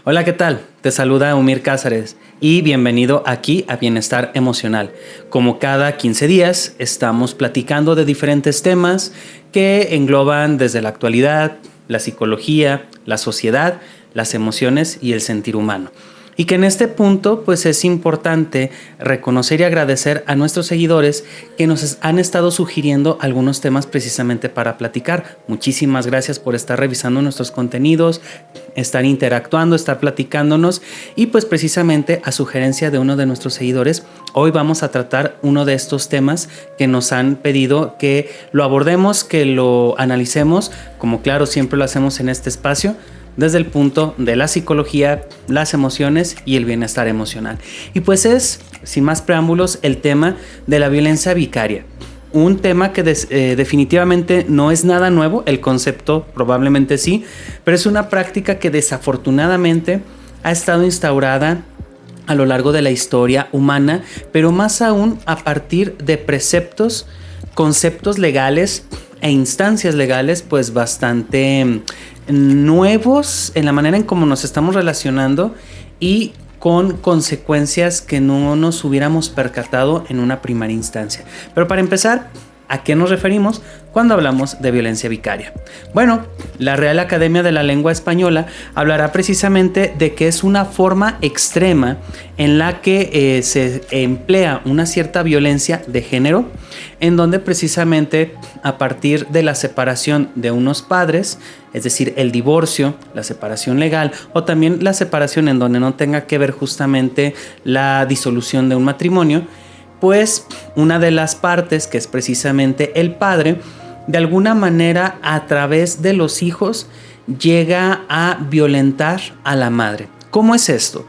Hola, ¿qué tal? Te saluda Umir Cázares y bienvenido aquí a Bienestar Emocional. Como cada 15 días estamos platicando de diferentes temas que engloban desde la actualidad, la psicología, la sociedad, las emociones y el sentir humano. Y que en este punto pues es importante reconocer y agradecer a nuestros seguidores que nos han estado sugiriendo algunos temas precisamente para platicar. Muchísimas gracias por estar revisando nuestros contenidos, estar interactuando, estar platicándonos y pues precisamente a sugerencia de uno de nuestros seguidores, hoy vamos a tratar uno de estos temas que nos han pedido que lo abordemos, que lo analicemos, como claro siempre lo hacemos en este espacio, desde el punto de la psicología, las emociones y el bienestar emocional. Y pues es, sin más preámbulos, el tema de la violencia vicaria. Un tema que definitivamente no es nada nuevo, el concepto probablemente sí, pero es una práctica que desafortunadamente ha estado instaurada a lo largo de la historia humana, pero más aún a partir de preceptos, conceptos legales e instancias legales pues bastante nuevos en la manera en cómo nos estamos relacionando y con consecuencias que no nos hubiéramos percatado en una primera instancia. Pero para empezar, ¿a qué nos referimos cuando hablamos de violencia vicaria? Bueno, la Real Academia de la Lengua Española hablará precisamente de que es una forma extrema en la que se emplea una cierta violencia de género, en donde precisamente a partir de la separación de unos padres, es decir, el divorcio, la separación legal o también la separación en donde no tenga que ver justamente la disolución de un matrimonio, pues una de las partes, que es precisamente el padre, de alguna manera a través de los hijos llega a violentar a la madre. ¿Cómo es esto?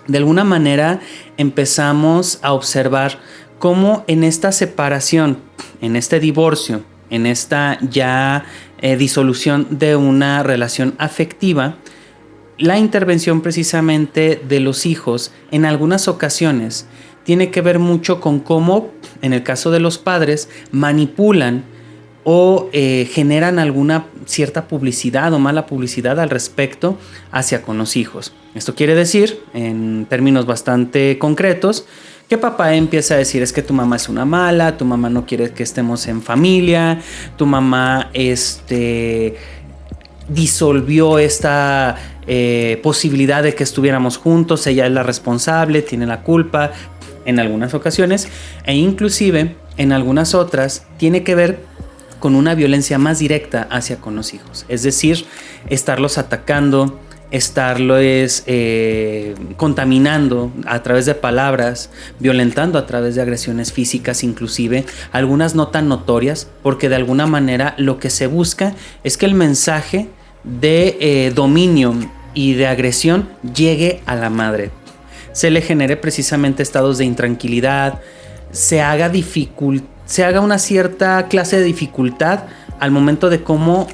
De alguna manera empezamos a observar cómo en esta separación, en este divorcio, en esta ya disolución de una relación afectiva, la intervención precisamente de los hijos en algunas ocasiones tiene que ver mucho con cómo, en el caso de los padres, manipulan o generan alguna cierta publicidad o mala publicidad al respecto hacia con los hijos. Esto quiere decir, en términos bastante concretos, que papá empieza a decir es que tu mamá es una mala, tu mamá no quiere que estemos en familia, tu mamá disolvió esta posibilidad de que estuviéramos juntos, ella es la responsable, tiene la culpa en algunas ocasiones, e inclusive en algunas otras tiene que ver con una violencia más directa hacia con los hijos, es decir, estarlos atacando, estarlos contaminando a través de palabras, violentando a través de agresiones físicas, inclusive algunas no tan notorias, porque de alguna manera lo que se busca es que el mensaje de dominio y de agresión llegue a la madre, se le genere precisamente estados de intranquilidad, se haga una cierta clase de dificultad al momento de cómo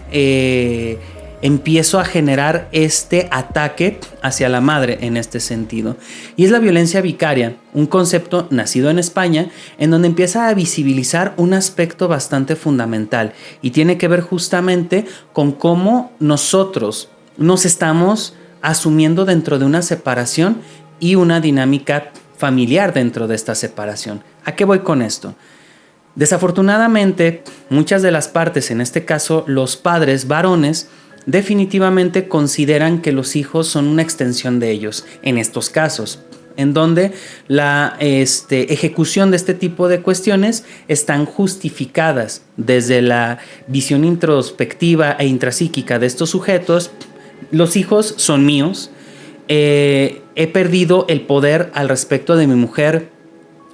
empiezo a generar este ataque hacia la madre en este sentido. Y es la violencia vicaria, un concepto nacido en España en donde empieza a visibilizar un aspecto bastante fundamental y tiene que ver justamente con cómo nosotros nos estamos asumiendo dentro de una separación y una dinámica familiar dentro de esta separación. ¿A qué voy con esto? Desafortunadamente, muchas de las partes, en este caso los padres varones, definitivamente consideran que los hijos son una extensión de ellos en estos casos, en donde la ejecución de este tipo de cuestiones están justificadas desde la visión introspectiva e intrapsíquica de estos sujetos. Los hijos son míos, he perdido el poder al respecto de mi mujer,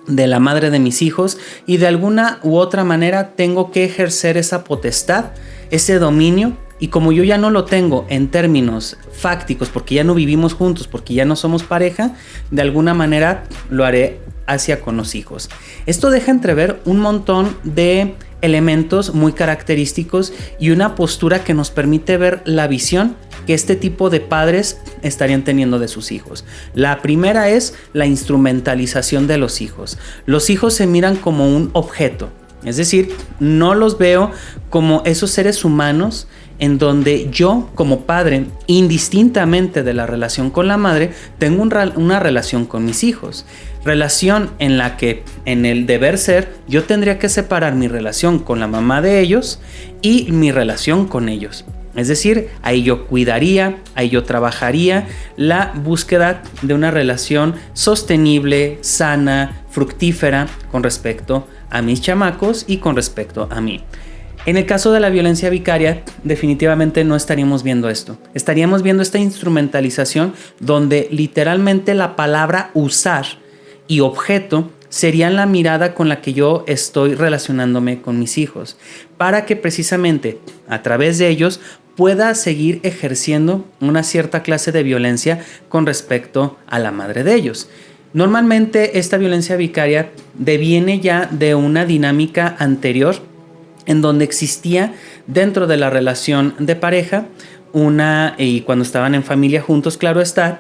de la madre de mis hijos, y de alguna u otra manera tengo que ejercer esa potestad, ese dominio, y como yo ya no lo tengo en términos fácticos, porque ya no vivimos juntos, porque ya no somos pareja, de alguna manera lo haré hacia con los hijos. Esto deja entrever un montón de elementos muy característicos y una postura que nos permite ver la visión que este tipo de padres estarían teniendo de sus hijos. La primera es la instrumentalización de los hijos. Los hijos se miran como un objeto, es decir, no los veo como esos seres humanos en donde yo como padre, indistintamente de la relación con la madre, tengo una relación con mis hijos. Relación en la que en el deber ser yo tendría que separar mi relación con la mamá de ellos y mi relación con ellos. Es decir, ahí yo cuidaría, ahí yo trabajaría la búsqueda de una relación sostenible, sana, fructífera con respecto a mis chamacos y con respecto a mí. En el caso de la violencia vicaria, definitivamente no estaríamos viendo esto. Estaríamos viendo esta instrumentalización donde literalmente la palabra usar y objeto serían la mirada con la que yo estoy relacionándome con mis hijos, para que precisamente a través de ellos pueda seguir ejerciendo una cierta clase de violencia con respecto a la madre de ellos. Normalmente esta violencia vicaria deviene ya de una dinámica anterior en donde existía dentro de la relación de pareja y cuando estaban en familia juntos, claro está,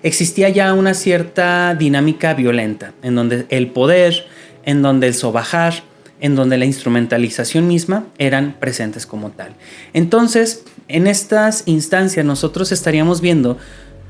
existía ya una cierta dinámica violenta, en donde el poder, en donde el sobajar, en donde la instrumentalización misma eran presentes como tal. Entonces, en estas instancias nosotros estaríamos viendo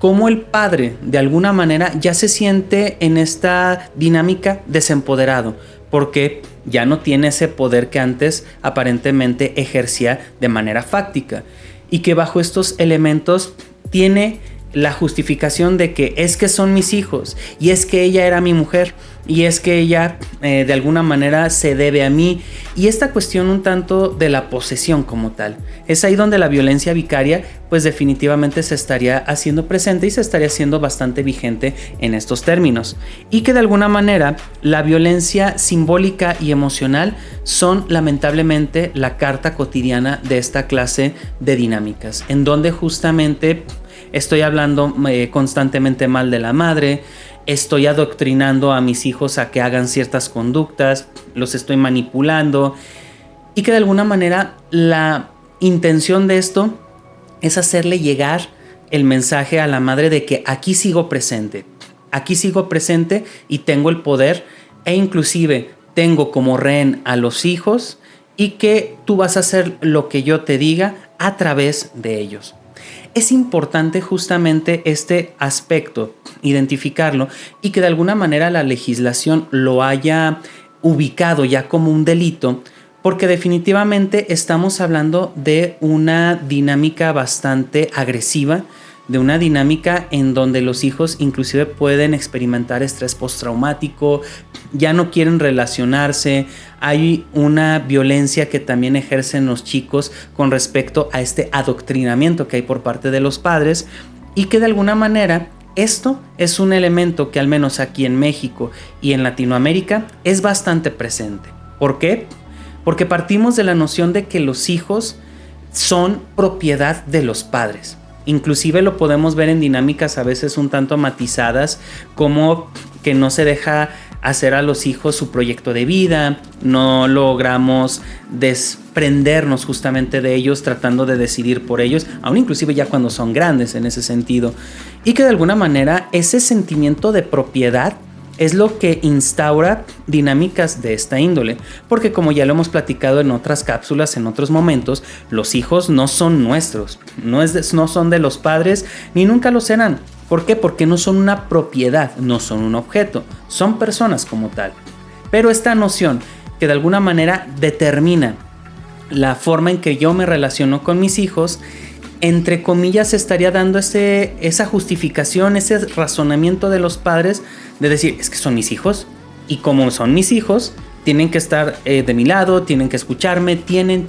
cómo el padre de alguna manera ya se siente en esta dinámica desempoderado, porque ya no tiene ese poder que antes aparentemente ejercía de manera fáctica, y que bajo estos elementos tiene la justificación de que es que son mis hijos, y es que ella era mi mujer, y es que ella de alguna manera se debe a mí, y esta cuestión un tanto de la posesión como tal. Es ahí donde la violencia vicaria pues definitivamente se estaría haciendo presente y se estaría haciendo bastante vigente en estos términos, y que de alguna manera la violencia simbólica y emocional son lamentablemente la carta cotidiana de esta clase de dinámicas, en donde justamente estoy hablando constantemente mal de la madre, estoy adoctrinando a mis hijos a que hagan ciertas conductas, los estoy manipulando, y que de alguna manera la intención de esto es hacerle llegar el mensaje a la madre de que aquí sigo presente y tengo el poder, e inclusive tengo como rehén a los hijos, y que tú vas a hacer lo que yo te diga a través de ellos. Es importante justamente este aspecto, identificarlo, y que de alguna manera la legislación lo haya ubicado ya como un delito, porque definitivamente estamos hablando de una dinámica bastante agresiva, de una dinámica en donde los hijos inclusive pueden experimentar estrés postraumático, ya no quieren relacionarse, hay una violencia que también ejercen los chicos con respecto a este adoctrinamiento que hay por parte de los padres, y que de alguna manera esto es un elemento que al menos aquí en México y en Latinoamérica es bastante presente. ¿Por qué? Porque partimos de la noción de que los hijos son propiedad de los padres. Inclusive lo podemos ver en dinámicas a veces un tanto matizadas, como que no se deja hacer a los hijos su proyecto de vida, no logramos desprendernos justamente de ellos tratando de decidir por ellos, aún inclusive ya cuando son grandes en ese sentido, y que de alguna manera ese sentimiento de propiedad es lo que instaura dinámicas de esta índole, porque como ya lo hemos platicado en otras cápsulas, en otros momentos, los hijos no son nuestros, no son de los padres, ni nunca lo serán. ¿Por qué? Porque no son una propiedad, no son un objeto, son personas como tal. Pero esta noción que de alguna manera determina la forma en que yo me relaciono con mis hijos, entre comillas estaría dando esa justificación, ese razonamiento de los padres de decir, es que son mis hijos, y como son mis hijos, tienen que estar de mi lado, tienen que escucharme, tienen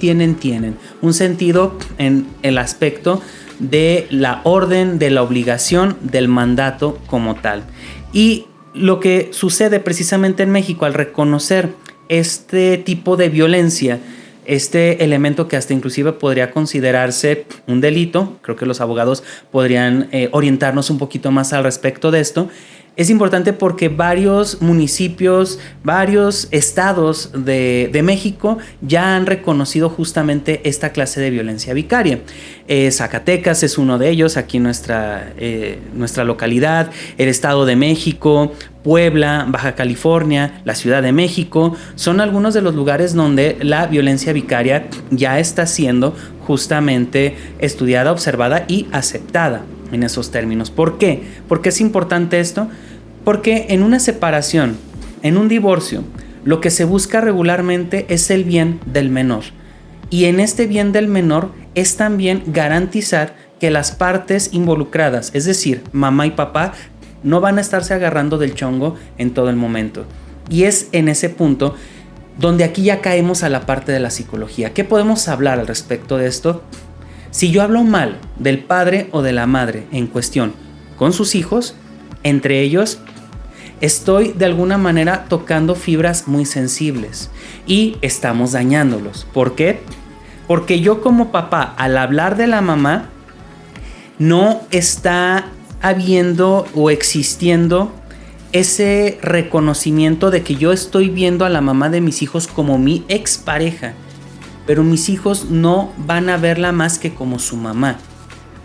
un sentido en el aspecto de la orden, de la obligación, del mandato como tal. Y lo que sucede precisamente en México al reconocer este tipo de violencia, este elemento que hasta inclusive podría considerarse un delito, creo que los abogados podrían orientarnos un poquito más al respecto de esto, Es importante porque varios municipios, varios estados de México ya han reconocido justamente esta clase de violencia vicaria. Zacatecas es uno de ellos, aquí en nuestra localidad, el Estado de México, Puebla, Baja California, la Ciudad de México, son algunos de los lugares donde la violencia vicaria ya está siendo justamente estudiada, observada y aceptada en esos términos. ¿Por qué? ¿Por qué es importante esto? Porque en una separación, en un divorcio, lo que se busca regularmente es el bien del menor. Y en este bien del menor es también garantizar que las partes involucradas, es decir, mamá y papá, no van a estarse agarrando del chongo en todo el momento. Y es en ese punto donde aquí ya caemos a la parte de la psicología. ¿Qué podemos hablar al respecto de esto? Si yo hablo mal del padre o de la madre en cuestión con sus hijos, entre ellos, estoy de alguna manera tocando fibras muy sensibles y estamos dañándolos. ¿Por qué? Porque yo como papá, al hablar de la mamá, no está habiendo o existiendo ese reconocimiento de que yo estoy viendo a la mamá de mis hijos como mi expareja, pero mis hijos no van a verla más que como su mamá.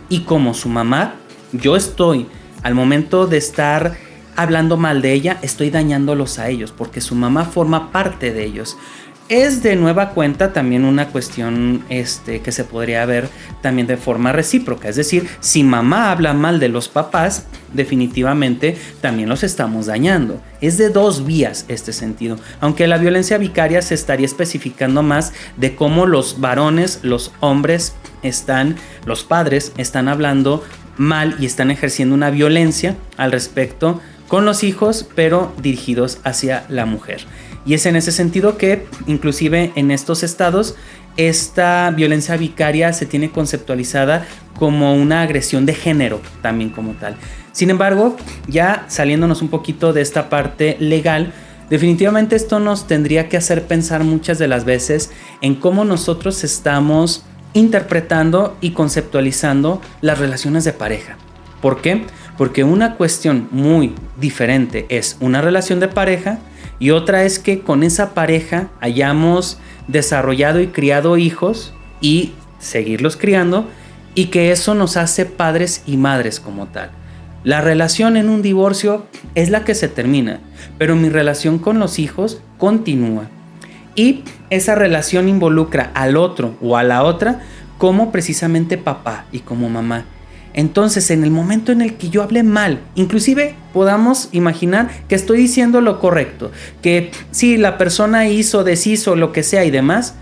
Y como su mamá, yo estoy, al momento de estar hablando mal de ella, estoy dañándolos a ellos, porque su mamá forma parte de ellos. Es de nueva cuenta también una cuestión que se podría ver también de forma recíproca. Es decir, si mamá habla mal de los papás, definitivamente también los estamos dañando. Es de dos vías este sentido. Aunque la violencia vicaria se estaría especificando más de cómo los varones, los hombres los padres están hablando mal y están ejerciendo una violencia al respecto con los hijos, pero dirigidos hacia la mujer. Y es en ese sentido que, inclusive en estos estados, esta violencia vicaria se tiene conceptualizada como una agresión de género, también como tal. Sin embargo, ya saliéndonos un poquito de esta parte legal, definitivamente esto nos tendría que hacer pensar muchas de las veces en cómo nosotros estamos interpretando y conceptualizando las relaciones de pareja. ¿Por qué? Porque una cuestión muy diferente es una relación de pareja y otra es que con esa pareja hayamos desarrollado y criado hijos y seguirlos criando y que eso nos hace padres y madres como tal. La relación en un divorcio es la que se termina, pero mi relación con los hijos continúa. Y esa relación involucra al otro o a la otra como precisamente papá y como mamá. Entonces, en el momento en el que yo hable mal, inclusive podamos imaginar que estoy diciendo lo correcto, que sí, la persona hizo, deshizo, lo que sea y demás,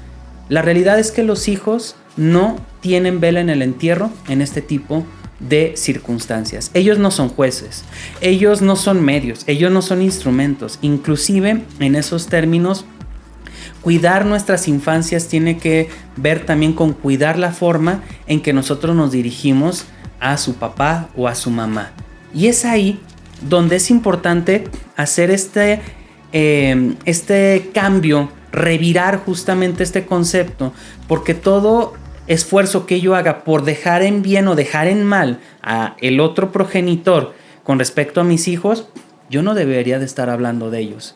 la realidad es que los hijos no tienen vela en el entierro en este tipo de circunstancias. Ellos no son jueces, ellos no son medios, ellos no son instrumentos. Inclusive, en esos términos, cuidar nuestras infancias tiene que ver también con cuidar la forma en que nosotros nos dirigimos a su papá o a su mamá. Y es ahí donde es importante hacer este cambio, revirar justamente este concepto, porque todo esfuerzo que yo haga por dejar en bien o dejar en mal a el otro progenitor con respecto a mis hijos, yo no debería de estar hablando de ellos.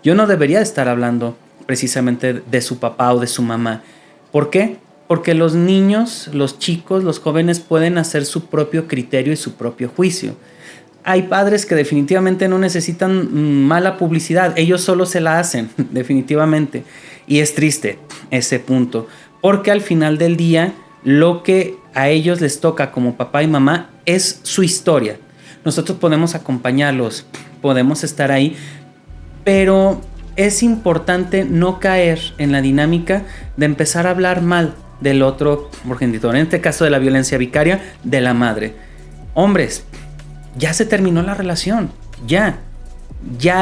Yo no debería de estar hablando precisamente de su papá o de su mamá. ¿Por qué? Porque los niños, los chicos, los jóvenes pueden hacer su propio criterio y su propio juicio. Hay padres que definitivamente no necesitan mala publicidad, ellos solo se la hacen, definitivamente. Y es triste ese punto, porque al final del día lo que a ellos les toca como papá y mamá es su historia. Nosotros podemos acompañarlos, podemos estar ahí, pero es importante no caer en la dinámica de empezar a hablar mal del otro progenitor, en este caso de la violencia vicaria de la madre. Hombres, ya se terminó la relación, ya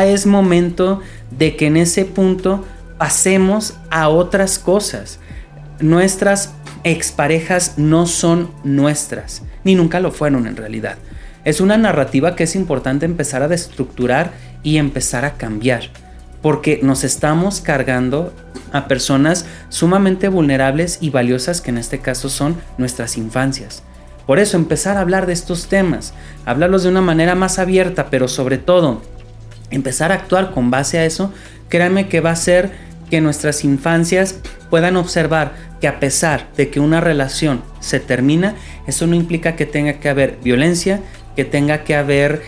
es momento de que en ese punto pasemos a otras cosas. Nuestras exparejas no son nuestras, ni nunca lo fueron en realidad. Es una narrativa que es importante empezar a destructurar y empezar a cambiar, porque nos estamos cargando a personas sumamente vulnerables y valiosas, que en este caso son nuestras infancias. Por eso empezar a hablar de estos temas, hablarlos de una manera más abierta, pero sobre todo empezar a actuar con base a eso, créanme que va a hacer que nuestras infancias puedan observar que a pesar de que una relación se termina, eso no implica que tenga que haber violencia, que tenga que haber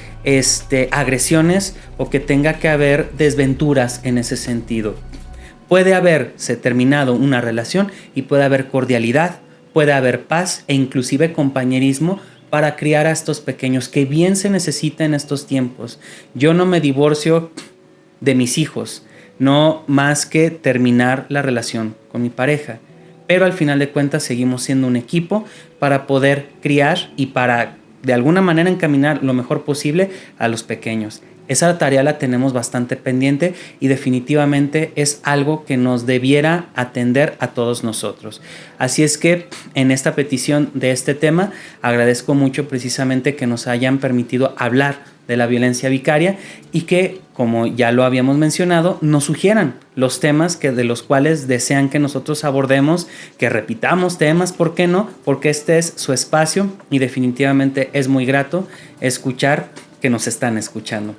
agresiones o que tenga que haber desventuras en ese sentido. Puede haberse terminado una relación y puede haber cordialidad, puede haber paz e inclusive compañerismo para criar a estos pequeños, que bien se necesita en estos tiempos. Yo no me divorcio de mis hijos, no más que terminar la relación con mi pareja, pero al final de cuentas seguimos siendo un equipo para poder criar y para de alguna manera encaminar lo mejor posible a los pequeños. Esa tarea la tenemos bastante pendiente y definitivamente es algo que nos debiera atender a todos nosotros. Así es que en esta petición de este tema agradezco mucho precisamente que nos hayan permitido hablar de la violencia vicaria y que, como ya lo habíamos mencionado, nos sugieran los temas de los cuales desean que nosotros abordemos, que repitamos temas, ¿por qué no? Porque este es su espacio y definitivamente es muy grato escuchar que nos están escuchando.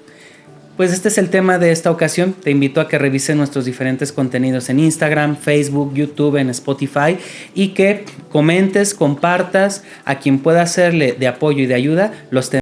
Pues este es el tema de esta ocasión. Te invito a que revises nuestros diferentes contenidos en Instagram, Facebook, YouTube, en Spotify y que comentes, compartas a quien pueda serle de apoyo y de ayuda los temas